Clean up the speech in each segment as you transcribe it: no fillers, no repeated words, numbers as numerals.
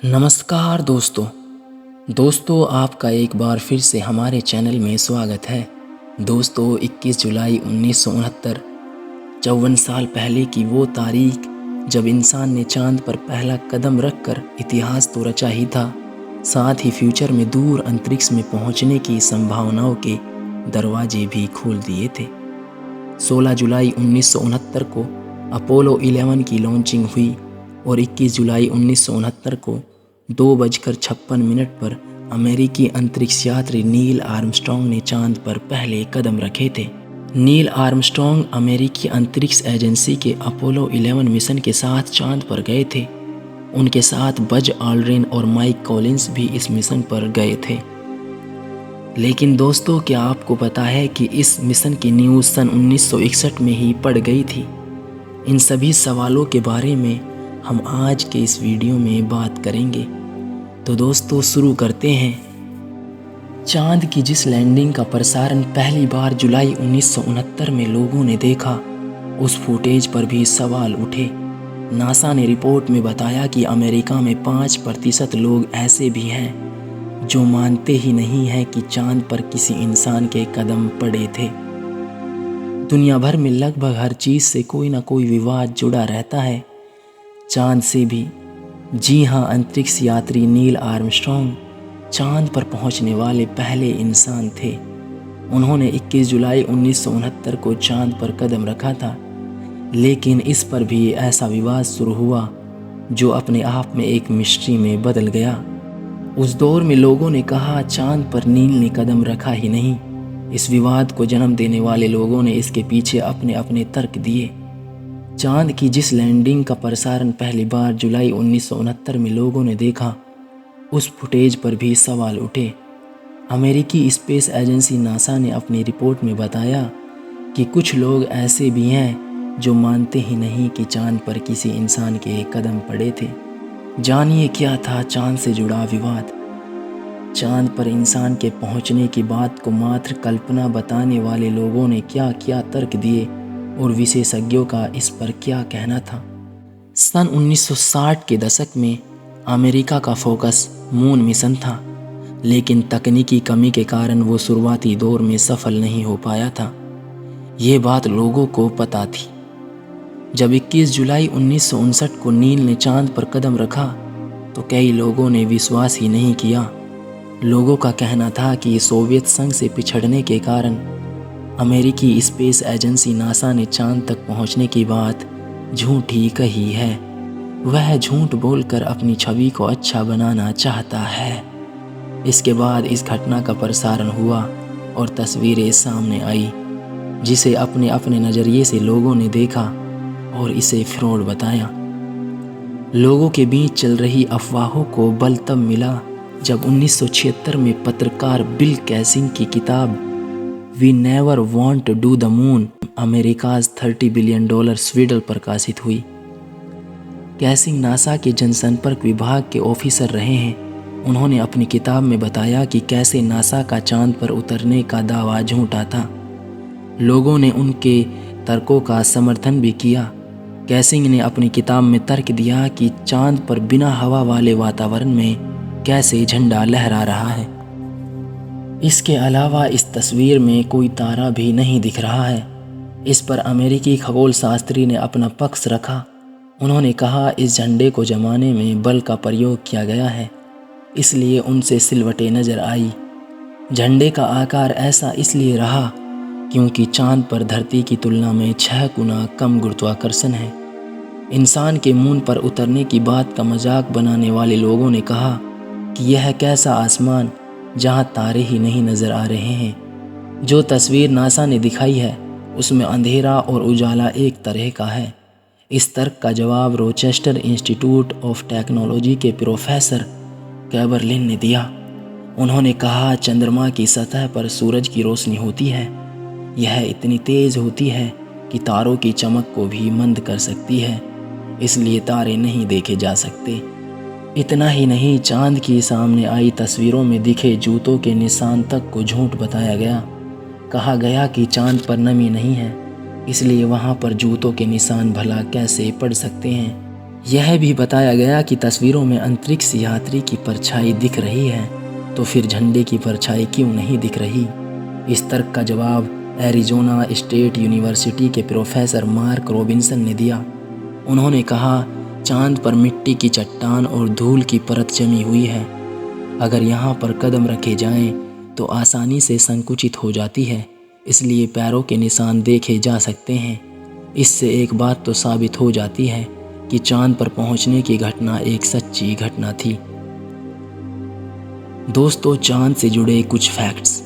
नमस्कार दोस्तों आपका एक बार फिर से हमारे चैनल में स्वागत है। दोस्तों 21 जुलाई 1969 54 साल पहले की वो तारीख जब इंसान ने चांद पर पहला कदम रखकर इतिहास तो रचा ही था, साथ ही फ्यूचर में दूर अंतरिक्ष में पहुंचने की संभावनाओं के दरवाजे भी खोल दिए थे। 16 जुलाई 1969 को अपोलो 11 की लॉन्चिंग हुई और 21 जुलाई 1969 को 2:56 पर अमेरिकी अंतरिक्ष यात्री नील आर्मस्ट्रॉन्ग ने चांद पर पहले कदम रखे थे। नील आर्मस्ट्रॉन्ग अमेरिकी अंतरिक्ष एजेंसी के अपोलो 11 मिशन के साथ चांद पर गए थे। उनके साथ बज ऑल्ड्रिन और माइक कॉलिंस भी इस मिशन पर गए थे। लेकिन दोस्तों, क्या आपको पता है कि इस मिशन की न्यूज़ सन 1961 में ही पड़ गई थी? इन सभी सवालों के बारे में हम आज के इस वीडियो में बात करेंगे। तो दोस्तों शुरू करते हैं। चांद की जिस लैंडिंग का प्रसारण पहली बार जुलाई 1969 में लोगों ने देखा, उस फुटेज पर भी सवाल उठे। नासा ने रिपोर्ट में बताया कि अमेरिका में 5% लोग ऐसे भी हैं जो मानते ही नहीं हैं कि चांद पर किसी इंसान के कदम पड़े थे। दुनिया भर में लगभग हर चीज़ से कोई ना कोई विवाद जुड़ा रहता है, चांद से भी। जी हाँ, अंतरिक्ष यात्री नील आर्मस्ट्रॉन्ग चांद पर पहुंचने वाले पहले इंसान थे। उन्होंने 21 जुलाई 1969 को चांद पर कदम रखा था, लेकिन इस पर भी ऐसा विवाद शुरू हुआ जो अपने आप में एक मिस्ट्री में बदल गया। उस दौर में लोगों ने कहा चांद पर नील ने कदम रखा ही नहीं। इस विवाद को जन्म देने वाले लोगों ने इसके पीछे अपने अपने तर्क दिए। चांद की जिस लैंडिंग का प्रसारण पहली बार जुलाई 1969 में लोगों ने देखा, उस फुटेज पर भी सवाल उठे। अमेरिकी स्पेस एजेंसी नासा ने अपनी रिपोर्ट में बताया कि कुछ लोग ऐसे भी हैं जो मानते ही नहीं कि चांद पर किसी इंसान के कदम पड़े थे। जानिए क्या था चांद से जुड़ा विवाद। चांद पर इंसान के पहुंचने की बात को मात्र कल्पना बताने वाले लोगों ने क्या क्या तर्क दिए और विशेषज्ञों का इस पर क्या कहना था। सन 1960 के दशक में अमेरिका का फोकस मून मिशन था, लेकिन तकनीकी कमी के कारण वो शुरुआती दौर में सफल नहीं हो पाया था। ये बात लोगों को पता थी। जब 21 जुलाई 1959 को नील ने चांद पर कदम रखा तो कई लोगों ने विश्वास ही नहीं किया। लोगों का कहना था कि सोवियत संघ से पिछड़ने के कारण अमेरिकी स्पेस एजेंसी नासा ने चांद तक पहुंचने की बात झूठी कही है। वह झूठ बोलकर अपनी छवि को अच्छा बनाना चाहता है। इसके बाद इस घटना का प्रसारण हुआ और तस्वीरें सामने आई, जिसे अपने अपने नज़रिए से लोगों ने देखा और इसे फ्रॉड बताया। लोगों के बीच चल रही अफवाहों को बल तब मिला जब 1976 में पत्रकार बिल कैसिंग की किताब we never want to do the moon America's $30 billion swindle प्रकाशित हुई। कैसिंग नासा के जनसंपर्क विभाग के ऑफिसर रहे हैं। उन्होंने अपनी किताब में बताया कि कैसे नासा का चांद पर उतरने का दावा झूठा था। लोगों ने उनके तर्कों का समर्थन भी किया। कैसिंग ने अपनी किताब में तर्क दिया कि चांद पर बिना हवा वाले वातावरण में कैसे झंडा लहरा रहा है। इसके अलावा इस तस्वीर में कोई तारा भी नहीं दिख रहा है। इस पर अमेरिकी खगोल शास्त्री ने अपना पक्ष रखा। उन्होंने कहा इस झंडे को जमाने में बल का प्रयोग किया गया है, इसलिए उनसे सिलवटें नजर आई। झंडे का आकार ऐसा इसलिए रहा क्योंकि चांद पर धरती की तुलना में 6 गुना कम गुरुत्वाकर्षण है। इंसान के मून पर उतरने की बात का मजाक बनाने वाले लोगों ने कहा कि यह कैसा आसमान जहां तारे ही नहीं नजर आ रहे हैं। जो तस्वीर नासा ने दिखाई है उसमें अंधेरा और उजाला एक तरह का है। इस तर्क का जवाब रोचेस्टर इंस्टीट्यूट ऑफ टेक्नोलॉजी के प्रोफेसर कैबरलिन ने दिया। उन्होंने कहा चंद्रमा की सतह पर सूरज की रोशनी होती है। यह इतनी तेज होती है कि तारों की चमक को भी मंद कर सकती है, इसलिए तारे नहीं देखे जा सकते। इतना ही नहीं, चांद की सामने आई तस्वीरों में दिखे जूतों के निशान तक को झूठ बताया गया। कहा गया कि चांद पर नमी नहीं है, इसलिए वहां पर जूतों के निशान भला कैसे पड़ सकते हैं। यह भी बताया गया कि तस्वीरों में अंतरिक्ष यात्री की परछाई दिख रही है, तो फिर झंडे की परछाई क्यों नहीं दिख रही? इस तर्क का जवाब एरिज़ोना स्टेट यूनिवर्सिटी के प्रोफेसर मार्क रॉबिन्सन ने दिया। उन्होंने कहा, चांद पर मिट्टी की चट्टान और धूल की परत जमी हुई है। अगर यहाँ पर कदम रखे जाएं तो आसानी से संकुचित हो जाती है, इसलिए पैरों के निशान देखे जा सकते हैं। इससे एक बात तो साबित हो जाती है कि चांद पर पहुंचने की घटना एक सच्ची घटना थी। दोस्तों, चांद से जुड़े कुछ facts.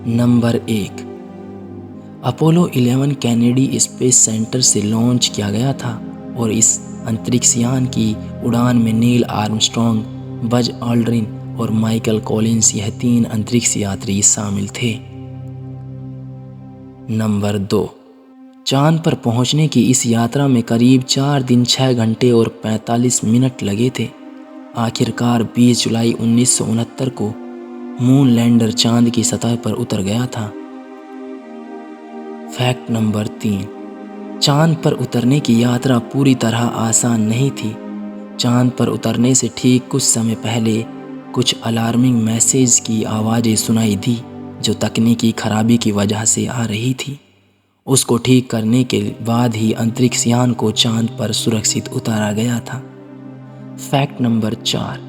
Number 1, Apollo 11 Kennedy space centre से लॉन्च किया गया था और इस अंतरिक्ष यान की उड़ान में नील आर्मस्ट्रॉन्ग, बज ऑल्ड्रिन और माइकल कॉलिंस, यह 3 अंतरिक्ष यात्री शामिल थे। नंबर 2, चांद पर पहुंचने की इस यात्रा में करीब 4 दिन 6 घंटे और 45 मिनट लगे थे। आखिरकार 20 जुलाई 1969 को मून लैंडर चांद की सतह पर उतर गया था। फैक्ट नंबर 3, चांद पर उतरने की यात्रा पूरी तरह आसान नहीं थी। चांद पर उतरने से ठीक कुछ समय पहले कुछ अलार्मिंग मैसेज की आवाज़ें सुनाई दी, जो तकनीकी खराबी की वजह से आ रही थी। उसको ठीक करने के बाद ही अंतरिक्ष यान को चांद पर सुरक्षित उतारा गया था। फैक्ट नंबर 4,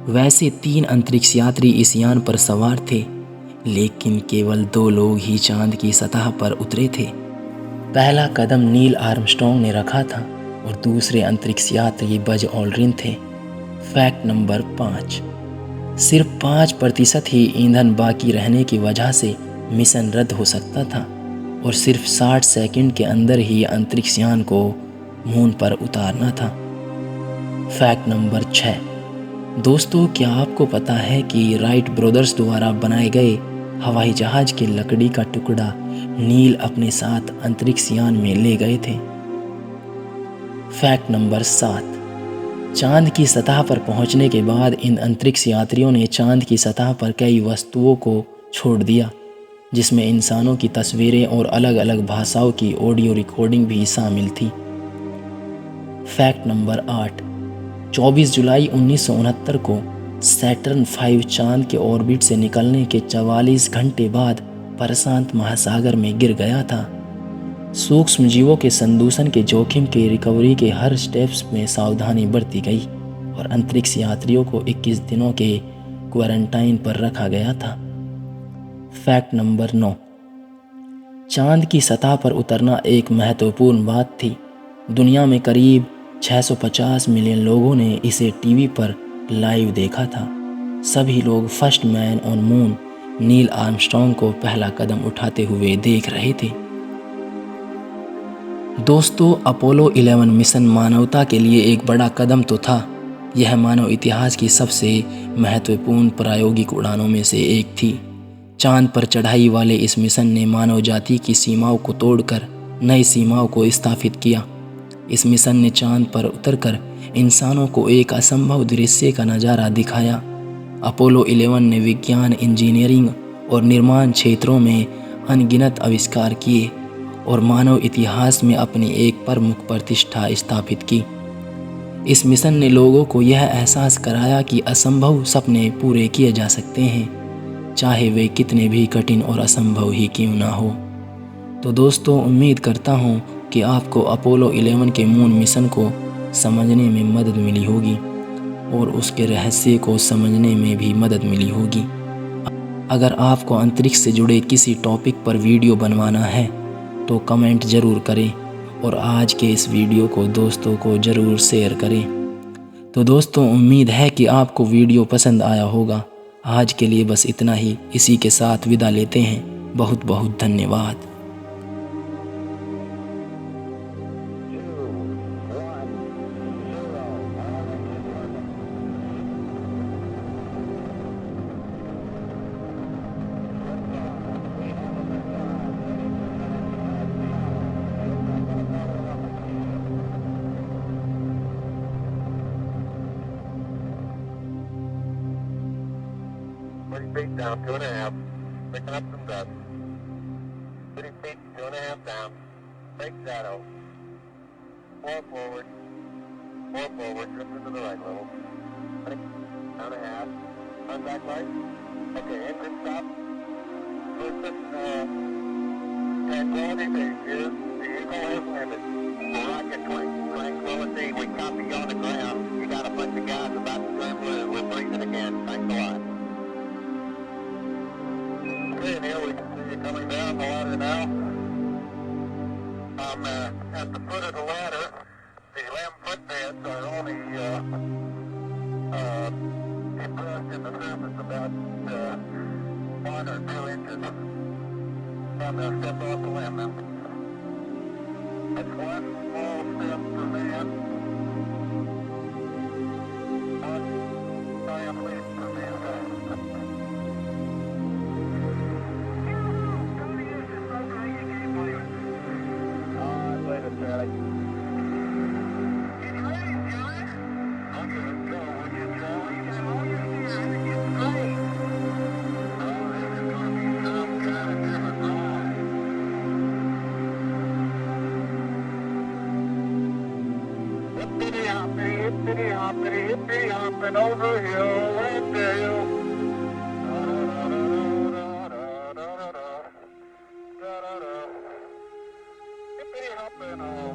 वैसे 3 अंतरिक्ष यात्री इस यान पर सवार थे, लेकिन केवल 2 लोग ही चांद की सतह पर उतरे थे। पहला कदम नील आर्मस्ट्रॉन्ग ने रखा था और दूसरे अंतरिक्ष यात्री बज ऑल्ड्रिन थे। फैक्ट नंबर 5, सिर्फ 5% ही ईंधन बाकी रहने की वजह से मिशन रद्द हो सकता था और सिर्फ 60 सेकंड के अंदर ही अंतरिक्ष यान को मून पर उतारना था। फैक्ट नंबर 6, दोस्तों, क्या आपको पता है कि राइट ब्रदर्स द्वारा बनाए गए हवाई जहाज के लकड़ी का टुकड़ा नील अपने साथ अंतरिक्ष यान में ले गए थे। फैक्ट नंबर 7, चांद की सतह पर पहुंचने के बाद इन अंतरिक्ष यात्रियों ने चांद की सतह पर कई वस्तुओं को छोड़ दिया, जिसमें इंसानों की तस्वीरें और अलग अलग भाषाओं की ऑडियो रिकॉर्डिंग भी शामिल थी। फैक्ट नंबर 8, 24 जुलाई 1969 को सैटर्न 5 चांद के ऑर्बिट से निकलने के 44 घंटे बाद प्रशांत महासागर में गिर गया था। सूक्ष्म जीवों के संदूषण के जोखिम के रिकवरी के हर स्टेप्स में सावधानी बरती गई और अंतरिक्ष यात्रियों को 21 दिनों के क्वारंटाइन पर रखा गया था। फैक्ट नंबर 9, चांद की सतह पर उतरना एक महत्वपूर्ण बात थी। दुनिया में करीब 650 मिलियन लोगों ने इसे टीवी पर लाइव देखा था। सभी लोग first man on moon Neil Armstrong को पहला कदम उठाते हुए देख रहे थे। दोस्तों, अपोलो 11 मिशन मानवता के लिए एक बड़ा कदम तो था। यह मानव इतिहास की सबसे महत्वपूर्ण प्रायोगिक उड़ानों में से एक थी। चांद पर चढ़ाई वाले इस मिशन ने मानव जाति की सीमाओं को तोड़कर नई सीमाओं को स्थापित किया। इस मिशन ने चांद पर उतरकर इंसानों को एक असंभव दृश्य का नज़ारा दिखाया। अपोलो 11 ने विज्ञान, इंजीनियरिंग और निर्माण क्षेत्रों में अनगिनत आविष्कार किए और मानव इतिहास में अपनी एक प्रमुख प्रतिष्ठा स्थापित की। इस मिशन ने लोगों को यह एहसास कराया कि असंभव सपने पूरे किए जा सकते हैं, चाहे वे कितने भी कठिन और असंभव ही क्यों ना हो। तो दोस्तों, उम्मीद करता हूँ कि आपको अपोलो 11 के मून मिशन को समझने में मदद मिली होगी और उसके रहस्य को समझने में भी मदद मिली होगी। अगर आपको अंतरिक्ष से जुड़े किसी टॉपिक पर वीडियो बनवाना है तो कमेंट ज़रूर करें और आज के इस वीडियो को दोस्तों को ज़रूर शेयर करें। तो दोस्तों, उम्मीद है कि आपको वीडियो पसंद आया होगा। आज के लिए बस इतना ही। इसी के साथ विदा लेते हैं। बहुत बहुत धन्यवाद। Feet down, 2.5. Picking up some dust. 30 feet, 2.5 down. Break shadow. 4 forward. 4 forward, drift into the right level. Ready? Down a half. Contact light. Okay, engine stop. Listen, tranquility base here. The Eagle has landed. Rocket tranquility, we copy you on the ground. You got a bunch of guys about to turn blue. We're breathing again. Thanks a lot. Okay, Neil, we can see you coming down the ladder now. I'm at the foot of the ladder. The limb footbeds are only impressed in the surface about 1 or 2 inches. I'm going to step off the limb now. That's one small step for man. One giant leap for mankind. Later, Charlie. Hippity hopping over hill and dale. Hippity hopping on.